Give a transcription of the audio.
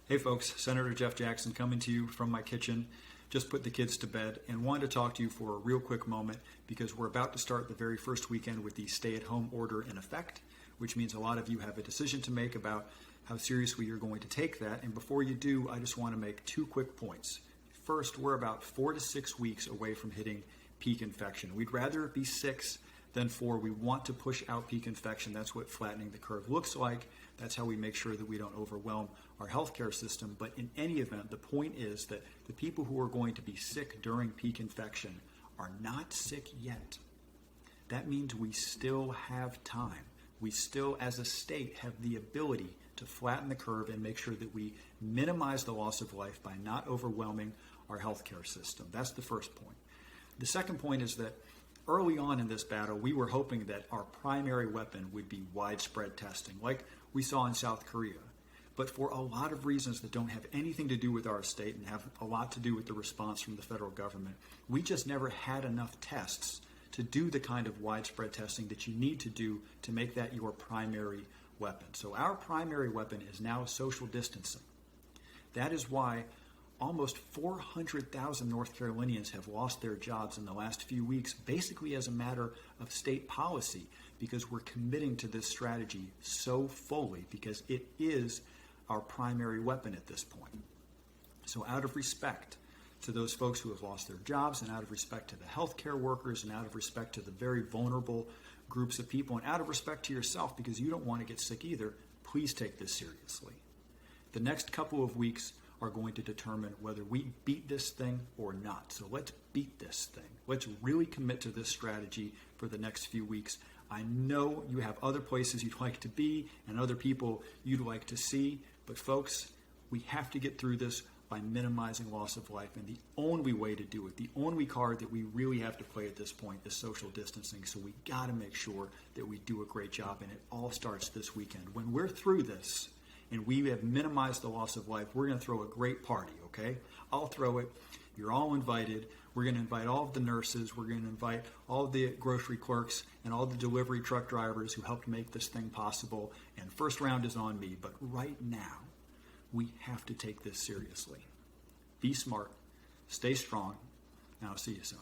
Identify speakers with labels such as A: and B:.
A: Hey folks, Senator Jeff Jackson coming to you from my kitchen. Just put the kids to bed and wanted to talk to you for a real quick moment because we're about to start the very first weekend with the stay-at-home order in effect, which means a lot of you have a decision to make about how seriously you're going to take that. And before you do, I just want to make two quick points. First, we're about 4 to 6 weeks away from hitting peak infection. We'd rather it be 6 than 4. We want to push out peak infection. That's what flattening the curve looks like. That's how we make sure that we don't overwhelm our healthcare system. But in any event, the point is that the people who are going to be sick during peak infection are not sick yet. That means we still have time. We still, as a state, have the ability to flatten the curve and make sure that we minimize the loss of life by not overwhelming our healthcare system. That's the first point. The second point is that early on in this battle, we were hoping that our primary weapon would be widespread testing, like we saw in South Korea. But for a lot of reasons that don't have anything to do with our state and have a lot to do with the response from the federal government, we just never had enough tests to do the kind of widespread testing that you need to do to make that your primary weapon. So our primary weapon is now social distancing. That is why almost 400,000 North Carolinians have lost their jobs in the last few weeks, basically as a matter of state policy, because we're committing to this strategy so fully, because it is our primary weapon at this point. So out of respect to those folks who have lost their jobs, and out of respect to the healthcare workers, and out of respect to the very vulnerable groups of people, and out of respect to yourself, because you don't want to get sick either, please take this seriously. The next couple of weeks are going to determine whether we beat this thing or not. So let's beat this thing. Let's really commit to this strategy for the next few weeks. I know you have other places you'd like to be and other people you'd like to see, but folks, we have to get through this by minimizing loss of life. And the only way to do it, the only card that we really have to play at this point is social distancing. So we got to make sure that we do a great job, and it all starts this weekend. When we're through this, and we have minimized the loss of life, we're going to throw a great party, okay? I'll throw it. You're all invited. We're going to invite all of the nurses. We're going to invite all of the grocery clerks and all the delivery truck drivers who helped make this thing possible. And first round is on me. But right now, we have to take this seriously. Be smart. Stay strong. And I'll see you soon.